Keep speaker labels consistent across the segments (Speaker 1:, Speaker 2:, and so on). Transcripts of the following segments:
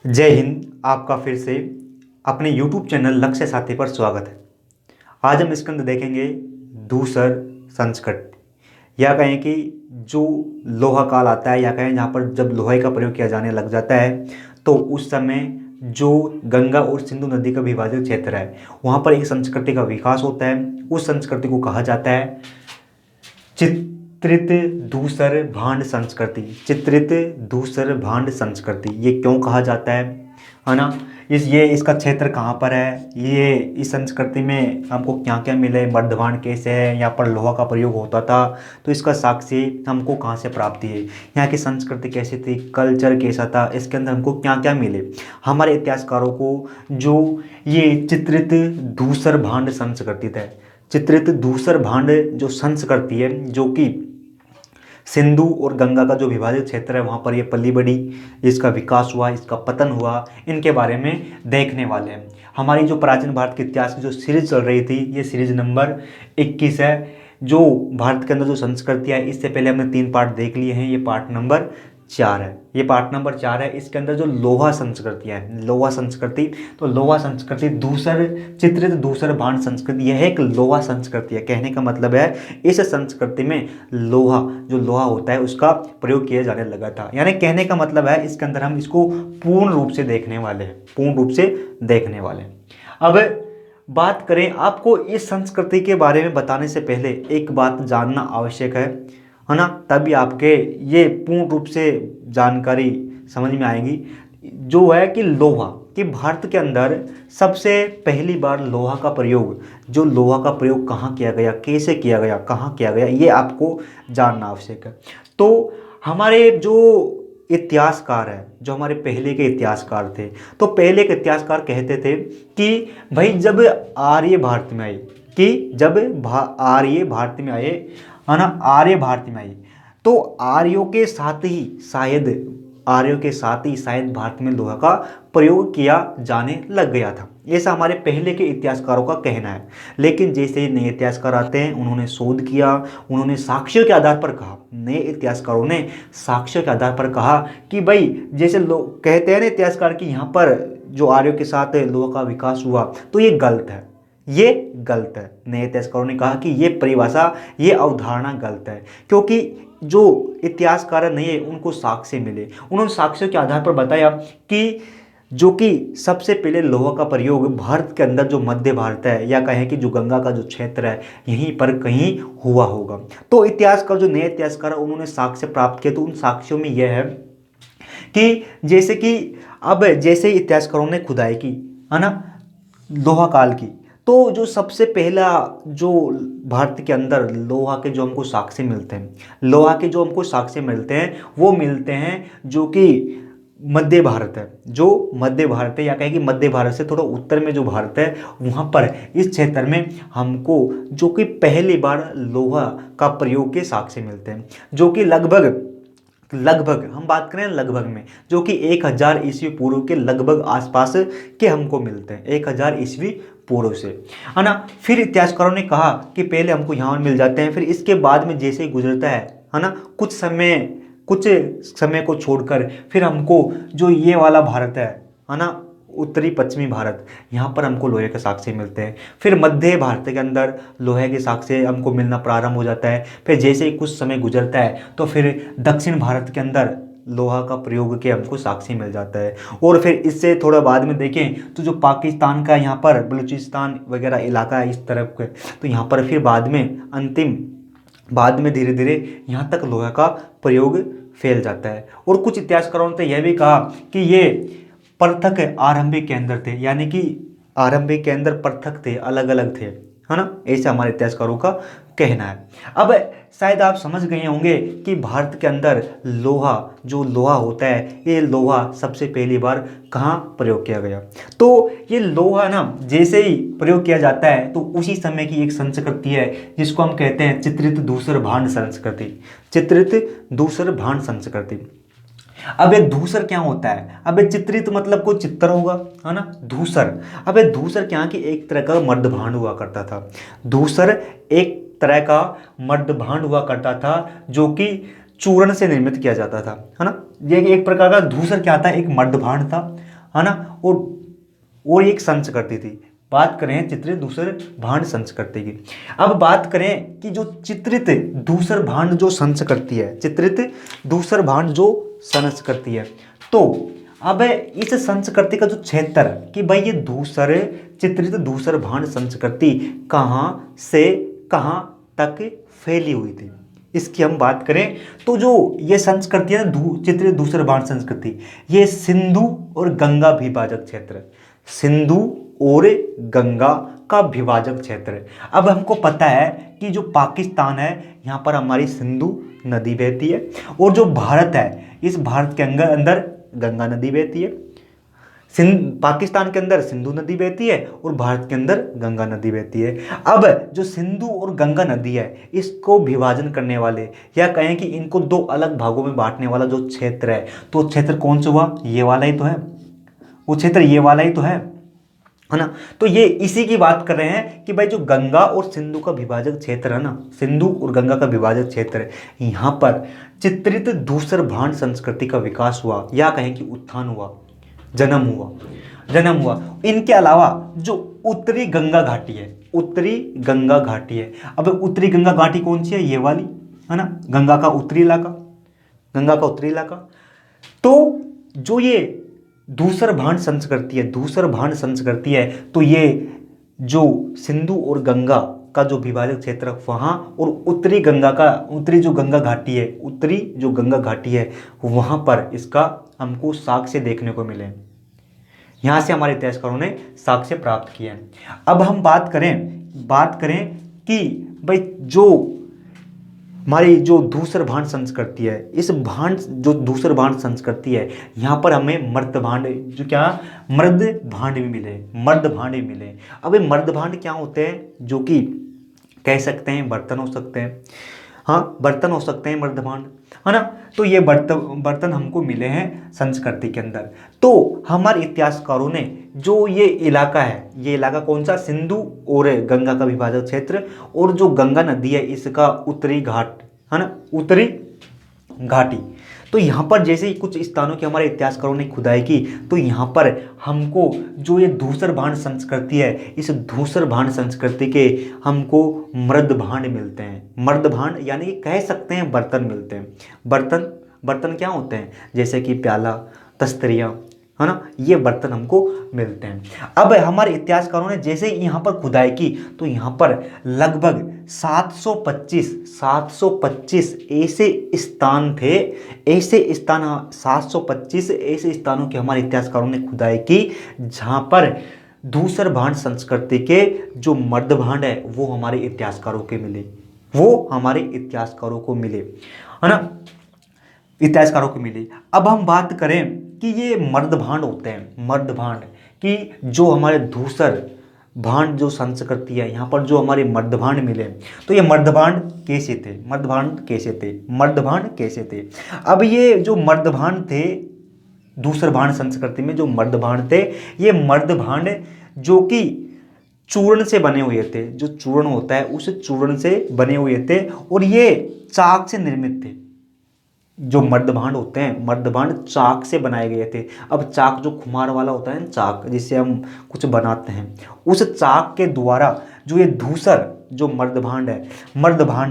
Speaker 1: जय हिंद। आपका फिर से अपने YouTube चैनल लक्ष्य साथी पर स्वागत है। आज हम इसके अंदर देखेंगे दूसर संस्कृत, या कहें कि जो लोहा काल आता है, या कहें जहाँ पर जब लोहे का प्रयोग किया जाने लग जाता है, तो उस समय जो गंगा और सिंधु नदी का विभाजित क्षेत्र है वहाँ पर एक संस्कृति का विकास होता है। उस संस्कृति को कहा जाता है चित्रित धूसर भांड संस्कृति। चित्रित धूसर भांड संस्कृति ये क्यों कहा जाता है ना? इसका क्षेत्र कहाँ पर है, ये इस संस्कृति में हमको क्या क्या मिले, मर्दभांड कैसे है, यहाँ पर लोहा का प्रयोग होता था, तो इसका साक्षी हमको कहाँ से प्राप्त है, यहाँ की संस्कृति कैसी थी, कल्चर कैसा था, इसके अंदर हमको क्या क्या मिले। हमारे इतिहासकारों को जो ये चित्रित धूसर भांड संस्कृति है, चित्रित धूसर भांड जो संस्कृति है, जो कि सिंधु और गंगा का जो विभाजित क्षेत्र है वहाँ पर ये पली बढ़ी, इसका विकास हुआ, इसका पतन हुआ, इनके बारे में देखने वाले हैं। हमारी जो प्राचीन भारत के इतिहास की जो सीरीज चल रही थी, ये सीरीज नंबर 21 है। जो भारत के अंदर जो संस्कृति है, इससे पहले हमने 3 पार्ट देख लिए हैं, ये पार्ट नंबर 4 है। ये पार्ट नंबर 4 है। इसके अंदर जो लोहा संस्कृति है, लोहा संस्कृति, तो लोहा संस्कृति दूसर चित्रित दूसर भांड संस्कृति, यह एक लोहा संस्कृति है। कहने का मतलब है इस संस्कृति में लोहा, जो लोहा होता है उसका प्रयोग किया जाने लगा था। यानी कहने का मतलब है इसके अंदर हम इसको पूर्ण रूप से देखने वाले हैं, पूर्ण रूप से देखने वाले हैं। अब बात करें, आपको इस संस्कृति के बारे में बताने से पहले एक बात जानना आवश्यक है ना? तभी आपके ये पूर्ण रूप से जानकारी समझ में आएगी। जो है कि लोहा, कि भारत के अंदर सबसे पहली बार लोहा का प्रयोग, जो लोहा का प्रयोग कहाँ किया गया, कैसे किया गया, कहाँ किया गया, ये आपको जानना आवश्यक है। तो हमारे जो इतिहासकार है, जो हमारे पहले के इतिहासकार थे, तो पहले के इतिहासकार कहते थे कि भाई जब आर्य भारत में आए, कि जब आर्य भारत में आए, है ना, आर्य भारत में आए, तो आर्यों के साथ ही शायद भारत में लोहा का प्रयोग किया जाने लग गया था। ऐसा हमारे पहले के इतिहासकारों का कहना है। लेकिन जैसे ही नए इतिहासकार आते हैं, उन्होंने शोध किया, उन्होंने साक्ष्यों के आधार पर कहा, नए इतिहासकारों ने साक्ष्यों के आधार पर कहा कि भाई जैसे लोग कहते हैं ना इतिहासकार कि यहाँ पर जो आर्यों के साथ लोहा का विकास हुआ, तो ये गलत है, ये गलत है। नए इतिहासकारों ने कहा कि ये परिभाषा, ये अवधारणा गलत है, क्योंकि जो इतिहासकार नहीं है उनको साक्ष्य मिले, उन्होंने साक्ष्यों के आधार पर बताया कि जो कि सबसे पहले लोहा का प्रयोग भारत के अंदर जो मध्य भारत है, या कहें कि जो गंगा का जो क्षेत्र है, यहीं पर कहीं हुआ होगा। तो इतिहासकार, जो नए इतिहासकार उन्होंने साक्ष्य प्राप्त किए, तो उन साक्ष्यों में यह है कि जैसे कि अब जैसे इतिहासकारों ने खुदाई की, है ना, लोहा काल की, तो जो सबसे पहला जो भारत के अंदर लोहा के जो हमको साक्ष्य मिलते हैं, लोहा के जो हमको साक्ष्य मिलते हैं, वो मिलते हैं जो कि मध्य भारत है, जो मध्य भारत है, या कहें कि मध्य भारत से थोड़ा उत्तर में जो भारत है, वहाँ पर इस क्षेत्र में हमको जो कि पहली बार लोहा का प्रयोग के साक्ष्य मिलते हैं, जो कि लगभग हम बात करें लगभग में, जो कि 1000 ईस्वी पूर्व के लगभग आसपास के हमको मिलते हैं, 1000 ईस्वी पूर्व से, है ना। फिर इतिहासकारों ने कहा कि पहले हमको यहाँ मिल जाते हैं, फिर इसके बाद में जैसे ही गुजरता है ना, कुछ समय को छोड़कर फिर हमको जो ये वाला भारत है ना, उत्तरी पश्चिमी भारत, यहाँ पर हमको लोहे के साक्ष्य मिलते हैं। फिर मध्य भारत के अंदर लोहे के साक्ष्य हमको मिलना प्रारंभ हो जाता है। फिर जैसे ही कुछ समय गुजरता है, तो फिर दक्षिण भारत के अंदर लोहा का प्रयोग के हमको साक्ष्य मिल जाता है। और फिर इससे थोड़ा बाद में देखें तो जो पाकिस्तान का यहाँ पर बलूचिस्तान वगैरह इलाका है इस तरफ के, तो यहाँ पर फिर बाद में धीरे धीरे यहाँ तक लोहा का प्रयोग फैल जाता है। और कुछ इतिहासकारों ने तो यह भी कहा कि ये पृथक आरंभिक केंद्र थे, यानी कि आरंभिक केंद्र पृथक थे, अलग अलग थे, है ना। ऐसे हमारे इतिहासकारों का कहना है। अब शायद आप समझ गए होंगे कि भारत के अंदर जो लोहा होता है, ये लोहा सबसे पहली बार कहाँ प्रयोग किया गया। तो ये लोहा ना जैसे ही प्रयोग किया जाता है, तो उसी समय की एक संस्कृति है जिसको हम कहते हैं चित्रित धूसर भांड संस्कृति। चित्रित धूसर भांड संस्कृति। अब ये धूसर क्या होता है? अब ये चित्रित मतलब कोई चित्र होगा, है ना। धूसर, अब ये धूसर क्या कि एक तरह का मर्द भांड हुआ करता था। धूसर एक तरह का मर्द भांड हुआ करता था, जो कि चूर्ण से निर्मित किया जाता था, है ना। ये एक प्रकार का धूसर क्या था, एक मर्द भांड था, है ना। और एक संस्कृति थी। बात करें चित्रित धूसर भांड संस्कृति की। अब बात करें कि जो चित्रित धूसर भांड जो संस्कृति है, चित्रित धूसर भांड जो संस्कृति है, तो अब इस संस्कृति का जो क्षेत्र कि भाई ये धूसर चित्रित धूसर भांड संस्कृति कहाँ से कहाँ तक फैली हुई थी, इसकी हम बात करें तो जो ये संस्कृति है चित्रित धूसर भांड संस्कृति, ये सिंधु और गंगा विभाजक क्षेत्र, सिंधु और गंगा का विभाजक क्षेत्र है। अब हमको पता है कि जो पाकिस्तान है यहाँ पर हमारी सिंधु नदी बहती है, और जो भारत है इस भारत के अंदर गंगा नदी बहती है। पाकिस्तान के अंदर सिंधु नदी बहती है और भारत के अंदर गंगा नदी बहती है। अब जो सिंधु और गंगा नदी है इसको विभाजन करने वाले या कहें कि इनको दो अलग भागों में बांटने वाला जो क्षेत्र है, तो क्षेत्र कौन सा हुआ, ये वाला ही तो है, वो क्षेत्र ये वाला ही तो है ना। तो ये इसी की बात कर रहे हैं कि भाई जो गंगा और सिंधु का विभाजक क्षेत्र है ना, सिंधु और गंगा का विभाजक क्षेत्र है, यहाँ पर चित्रित धूसर भांड संस्कृति का विकास हुआ या कहें कि उत्थान हुआ, जन्म हुआ। इनके अलावा जो उत्तरी गंगा घाटी है, उत्तरी गंगा घाटी है। अब उत्तरी गंगा घाटी कौन सी है, ये वाली है ना, गंगा का उत्तरी इलाका। तो जो ये धूसर भांड संस्कृति है, तो ये जो सिंधु और गंगा का जो विभाजक क्षेत्र वहाँ और उत्तरी जो गंगा घाटी है वहाँ पर इसका हमको साक्ष्य देखने को मिले। यहाँ से हमारे इतिहासकारों ने साक्ष्य प्राप्त किए हैं। अब हम बात करें कि भाई जो हमारी जो धूसर भांड संस्कृति है, इस जो धूसर भांड संस्कृति है यहाँ पर हमें मर्द भांड भी मिले। अब ये मर्द भांड क्या होते हैं, जो कि कह सकते हैं बर्तन हो सकते हैं, हाँ बर्तन हो सकते हैं मर्द भांड, है ना। तो ये बर्तन हमको मिले हैं संस्कृति के अंदर। तो हमारे इतिहासकारों ने जो ये इलाका कौन सा, सिंधु और गंगा का विभाजक क्षेत्र, और जो गंगा नदी है इसका उत्तरी घाट है ना, उत्तरी घाटी। तो यहाँ पर जैसे ही कुछ स्थानों की हमारे इतिहासकारों ने खुदाई की, तो यहाँ पर हमको जो ये धूसर भांड संस्कृति है, इस धूसर भांड संस्कृति के हमको मर्द भांड मिलते हैं। मर्द भांड यानी कह सकते हैं बर्तन मिलते हैं। बर्तन क्या होते हैं, जैसे कि प्याला, तस्तरियाँ, है ना, ये बर्तन हमको मिलते हैं। अब हमारे इतिहासकारों ने जैसे ही यहाँ पर खुदाई की, तो यहाँ पर लगभग 725 ऐसे स्थान थे, 725 ऐसे स्थानों की हमारे इतिहासकारों ने खुदाई की जहाँ पर धूसर भांड संस्कृति के जो मर्द भांड है वो हमारे इतिहासकारों को मिले, है ना, इतिहासकारों को मिले। अब हम बात करें कि ये मर्द भांड होते हैं, मर्द भांड कि जो हमारे धूसर भांड जो संस्कृति है यहाँ पर जो हमारे मर्द भांड मिले, तो ये मर्द भांड कैसे थे। अब ये जो मर्द भांड थे धूसर भांड संस्कृति में, जो मर्द भांड थे, ये मर्द भांड जो कि चूर्ण से बने हुए थे, जो चूर्ण होता है उस चूर्ण से बने हुए थे, और ये चाक से निर्मित थे। जो मर्द भांड होते हैं, मर्द भांड चाक से बनाए गए थे। अब चाक जो खुमार वाला होता है ना, चाक जिससे हम कुछ बनाते हैं, उस चाक के द्वारा जो ये धूसर जो मर्द भांड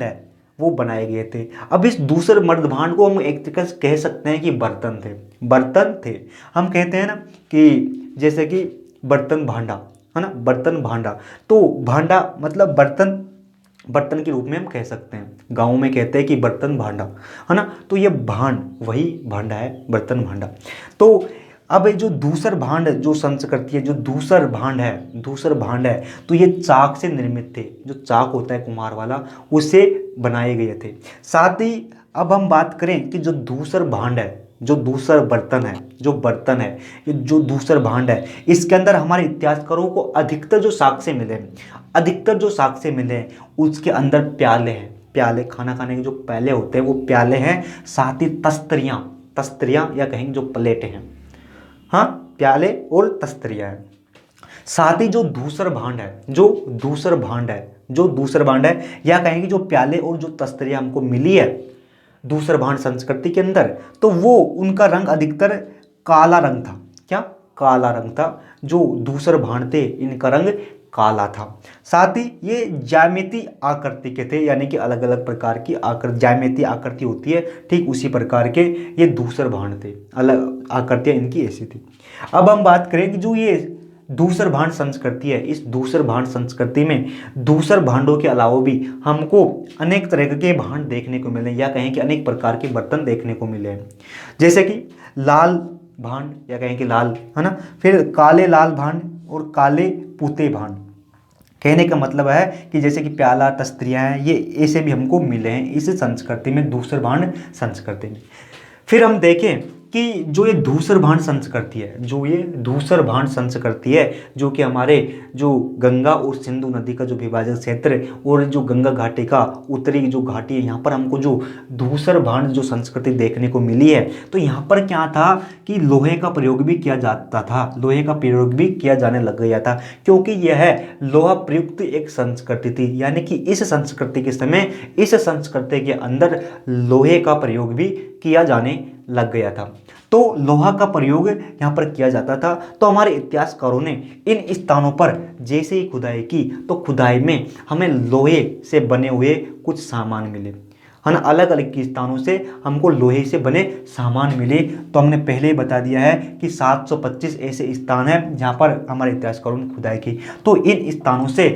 Speaker 1: है वो बनाए गए थे। अब इस धूसर मर्द भांड को हम एक तरीके से कह सकते हैं कि बर्तन थे। हम कहते हैं ना कि जैसे कि बर्तन भांडा, है ना, बर्तन भांडा, तो भांडा मतलब बर्तन के रूप में हम कह सकते हैं। गाँव में कहते हैं कि बर्तन भांडा, है ना, तो ये भांड वही भांडा है, बर्तन भांडा। तो अब जो धूसर भांड जो संस्कृति है, जो धूसर भांड है, तो ये चाक से निर्मित थे। जो चाक होता है कुम्हार वाला, उससे बनाए गए थे। साथ ही अब हम बात करें कि जो धूसर भांड है, जो धूसर बर्तन है, जो धूसर भांड है, इसके अंदर हमारे इतिहासकारों को अधिकतर जो साक्ष्य मिले हैं उसके अंदर प्याले खाना खाने के जो प्याले होते हैं वो प्याले हैं। साथ ही तस्तरियाँ या कहेंगे जो प्लेटें हैं, हाँ, प्याले और तस्तरियाँ हैं। साथ ही जो धूसर भांड है या कहेंगे जो प्याले और जो तस्तरियाँ हमको मिली है धूसर भांड संस्कृति के अंदर, तो वो उनका रंग अधिकतर काला रंग था। क्या काला रंग था। जो धूसर भांड थे इनका रंग काला था। साथ ही ये ज्यामिति आकृति के थे, यानी कि अलग अलग प्रकार की ज्यामिति आकृति होती है, ठीक उसी प्रकार के ये धूसर भांड थे, अलग आकृतियाँ इनकी ऐसी थी। अब हम बात करें कि जो ये धूसर भांड संस्कृति है, इस धूसर भांड संस्कृति में धूसर भांडों के अलावा भी हमको अनेक तरह के भांड देखने को मिले, या कहें कि अनेक प्रकार के बर्तन देखने को मिले हैं। जैसे कि लाल भांड, या कहें कि लाल, है ना, फिर काले लाल भांड और काले पूते भांड। कहने का मतलब है कि जैसे कि प्याला, तस्तरियाँ हैं, ये ऐसे भी हमको मिले हैं इस संस्कृति में, धूसर भांड संस्कृति में। फिर हम देखें कि जो ये धूसर भांड संस्कृति है, जो ये धूसर भांड संस्कृति है, जो कि हमारे जो गंगा और सिंधु नदी का जो विभाजक क्षेत्र और जो गंगा घाटी का उत्तरी जो घाटी है, यहाँ पर हमको जो धूसर भांड जो संस्कृति देखने को मिली है, तो यहाँ पर क्या था कि लोहे का प्रयोग भी किया जाता था, लोहे का प्रयोग भी किया जाने लग गया था, क्योंकि यह लोहा प्रयुक्त एक संस्कृति थी। यानी कि इस संस्कृति के समय, इस संस्कृति के अंदर लोहे का प्रयोग भी किया जाने लग गया था। तो लोहा का प्रयोग यहाँ पर किया जाता था। तो हमारे इतिहासकारों ने इन स्थानों पर जैसे ही खुदाई की, तो खुदाई में हमें लोहे से बने हुए कुछ सामान मिले, है ना, अलग अलग स्थानों से हमको लोहे से बने सामान मिले। तो हमने पहले ही बता दिया है कि 725 ऐसे स्थान हैं जहाँ पर हमारे इतिहासकारों ने खुदाई की। तो इन स्थानों से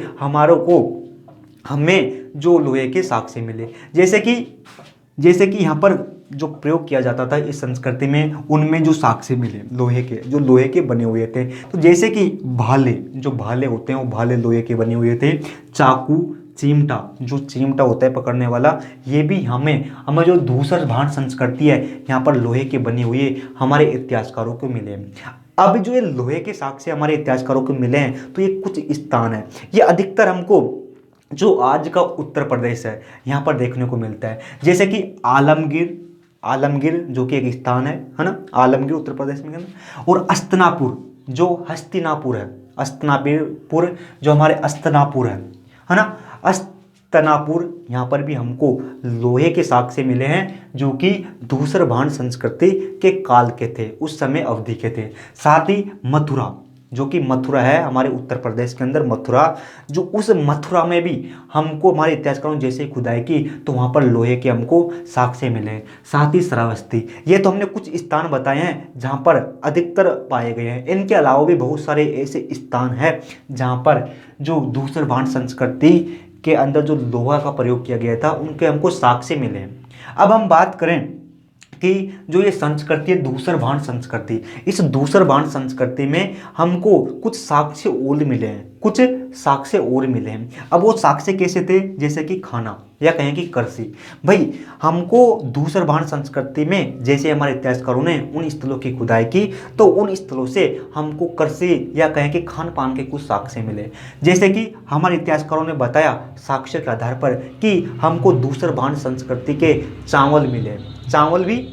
Speaker 1: हमें जो लोहे के साक्ष्य मिले, जैसे कि यहाँ पर जो प्रयोग किया जाता था इस संस्कृति में, उनमें जो साक्ष्य मिले लोहे के, जो लोहे के बने हुए थे, तो जैसे कि भाले, जो भाले होते हैं वो भाले लोहे के बने हुए थे। चाकू, चिमटा, जो चिमटा होता है पकड़ने वाला, ये भी हमें जो धूसर भांड संस्कृति है यहाँ पर लोहे के बने हुए हमारे इतिहासकारों को मिले। अब जो ये लोहे के साक्ष्य हमारे इतिहासकारों को मिले हैं, तो ये कुछ स्थान है, ये अधिकतर हमको जो आज का उत्तर प्रदेश है यहाँ पर देखने को मिलता है। जैसे कि आलमगीर जो कि एक स्थान है ना, आलमगीर उत्तर प्रदेश में है ना, और अस्तिनापुर जो हस्तिनापुर है, अस्तिनापुर जो हमारे अस्तिनापुर है ना, अस्तिनापुर यहाँ पर भी हमको लोहे के साक्ष्य मिले हैं, जो कि धूसर भांड संस्कृति के काल के थे, उस समय अवधि के थे। साथ ही मथुरा, जो कि मथुरा है हमारे उत्तर प्रदेश के अंदर, मथुरा, जो उस मथुरा में भी हमको हमारे इतिहासकारों ने जैसे खुदाई की तो वहाँ पर लोहे के हमको साक्ष्य मिले। साथ ही श्रावस्ती, ये तो हमने कुछ स्थान बताए हैं जहाँ पर अधिकतर पाए गए हैं। इनके अलावा भी बहुत सारे ऐसे स्थान हैं जहाँ पर जो धूसर भांड संस्कृति के अंदर जो लोहा का प्रयोग किया गया था उनके हमको साक्ष्य मिले हैं। अब हम बात करें कि जो ये संस्कृति है धूसर भांड संस्कृति, इस धूसर भांड संस्कृति में हमको कुछ साक्ष्य और मिले हैं, अब वो साक्ष्य कैसे थे, जैसे कि खाना, या कहें कि कृषि। भाई हमको धूसर भांड संस्कृति में जैसे हमारे इतिहासकारों ने उन स्थलों की खुदाई की, तो उन स्थलों से हमको कृषि या कहें कि खान पान के कुछ साक्ष्य मिले। जैसे कि हमारे इतिहासकारों ने बताया साक्ष्य के आधार पर कि हमको धूसर भांड संस्कृति के चावल भी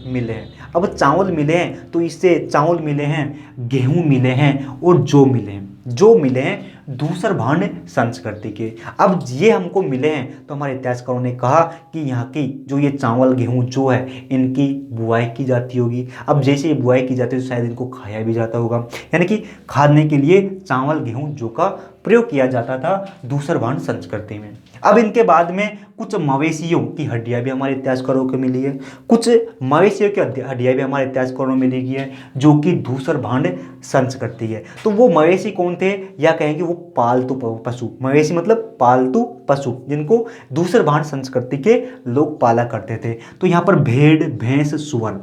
Speaker 1: मिले हैं। अब चावल मिले हैं तो इससे चावल मिले हैं, गेहूं मिले हैं और जो मिले हैं धूसर भांड संस्कृति के। अब ये हमको मिले हैं तो हमारे इतिहासकारों ने कहा कि यहाँ की जो ये चावल गेहूं जो है इनकी बुआई की जाती होगी। अब जैसे ये बुआई की जाती है तो शायद इनको खाया भी जाता होगा, यानी कि खाने के लिए चावल गेहूं जो का प्रयोग किया जाता था धूसर भांड संस्कृति में। अब इनके बाद में कुछ मवेशियों की हड्डियां भी हमारे इतिहासकारों को मिली है, कुछ मवेशियों की हड्डियां भी हमारे इतिहासकारों में मिली है, जो कि धूसर भांड संस्कृति है। तो वो मवेशी कौन थे, या कहें कि वो पालतू पशु, मवेशी मतलब पालतू पशु, जिनको धूसर भांड संस्कृति के लोग पाला करते थे। तो यहाँ पर भेड़, भैंस, सुअर,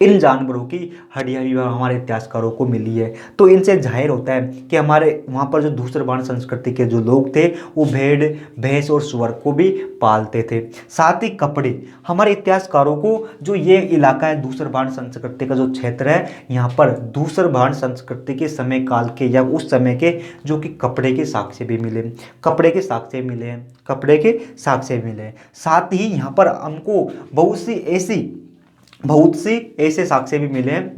Speaker 1: इन जानवरों की हड्डियां भी हमारे इतिहासकारों को मिली है। तो इनसे जाहिर होता है कि हमारे वहाँ पर जो धूसर भांड संस्कृति के जो लोग थे वो भेड़, भैंस और सुअर को भी पालते थे। साथ ही कपड़े, हमारे इतिहासकारों को जो ये इलाका है धूसर भांड संस्कृति का जो क्षेत्र है, यहाँ पर धूसर भांड संस्कृति के समय काल के या उस समय के जो कि कपड़े के साक्ष्य भी मिले, साथ ही यहाँ पर हमको बहुत से ऐसे साक्ष्य भी मिले हैं,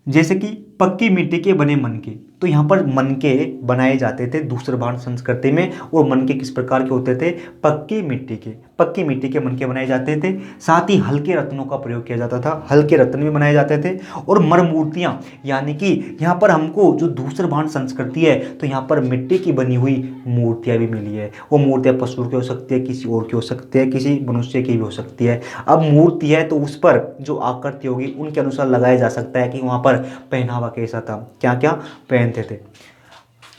Speaker 1: जैसे कि पक्की मिट्टी के बने मनके। तो यहाँ पर मनके बनाए जाते थे धूसर भांड संस्कृति में, और मनके किस प्रकार के होते थे, पक्की मिट्टी के, पक्की मिट्टी के मनके बनाए जाते थे, साथ ही हल्के रत्नों का प्रयोग किया जाता था, हल्के रत्न भी बनाए जाते थे। और मरमूर्तियाँ, यानी कि यहाँ पर हमको जो दूसरभान संस्कृति है तो यहाँ पर मिट्टी की बनी हुई मूर्तियाँ भी मिली है। वो मूर्तियाँ पशु की हो सकती है, किसी और की हो सकती है, किसी मनुष्य की भी हो सकती है। अब मूर्ति है तो उस पर जो आकृति होगी उनके अनुसार लगाया जा सकता है कि वहाँ पर पहनावा कैसा था, क्या क्या पहनते थे।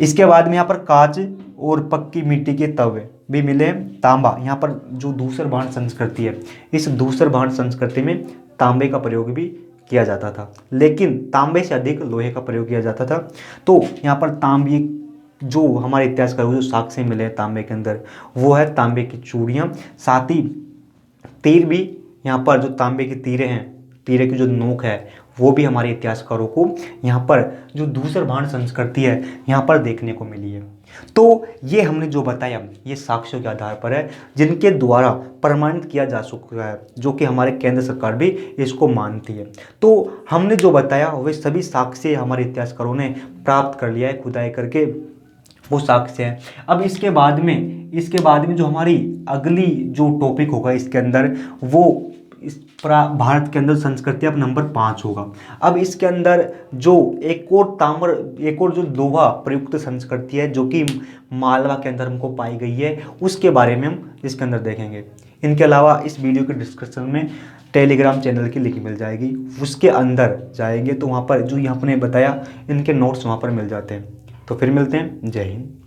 Speaker 1: इसके बाद में यहाँ पर कांच और पक्की मिट्टी के तवे भी मिले हैं। तांबा, यहाँ पर जो दूसरभान संस्कृति है, इस दूसरभान संस्कृति में तांबे का प्रयोग भी किया जाता था, लेकिन तांबे से अधिक लोहे का प्रयोग किया जाता था। तो यहाँ पर तांबे, जो हमारे इतिहासकार जो साक्ष्य मिले हैं तांबे के अंदर, वो है तांबे की चूड़ियाँ, साथ ही तीर भी, यहाँ पर जो तांबे की तीरें हैं, तीरे की जो नोक है वो भी हमारे इतिहासकारों को यहाँ पर जो दूसरभान संस्कृति है यहाँ पर देखने को मिली है। तो ये हमने जो बताया ये साक्ष्यों के आधार पर है, जिनके द्वारा प्रमाणित किया जा चुका है, जो कि हमारे केंद्र सरकार भी इसको मानती है। तो हमने जो बताया वे सभी साक्ष्य हमारे इतिहासकारों ने प्राप्त कर लिया है खुदाई करके, वो साक्ष्य है। अब इसके बाद में जो हमारी अगली जो टॉपिक होगा इसके अंदर, वो इस भारत के अंदर संस्कृति अब नंबर 5 होगा। अब इसके अंदर जो एक और जो लोहा प्रयुक्त संस्कृति है जो कि मालवा के अंदर हमको पाई गई है, उसके बारे में हम इसके अंदर देखेंगे। इनके अलावा इस वीडियो के डिस्क्रिप्शन में टेलीग्राम चैनल की लिंक मिल जाएगी, उसके अंदर जाएंगे तो वहाँ पर जो यहाँ पर बताया इनके नोट्स वहाँ पर मिल जाते हैं। तो फिर मिलते हैं। जय हिंद।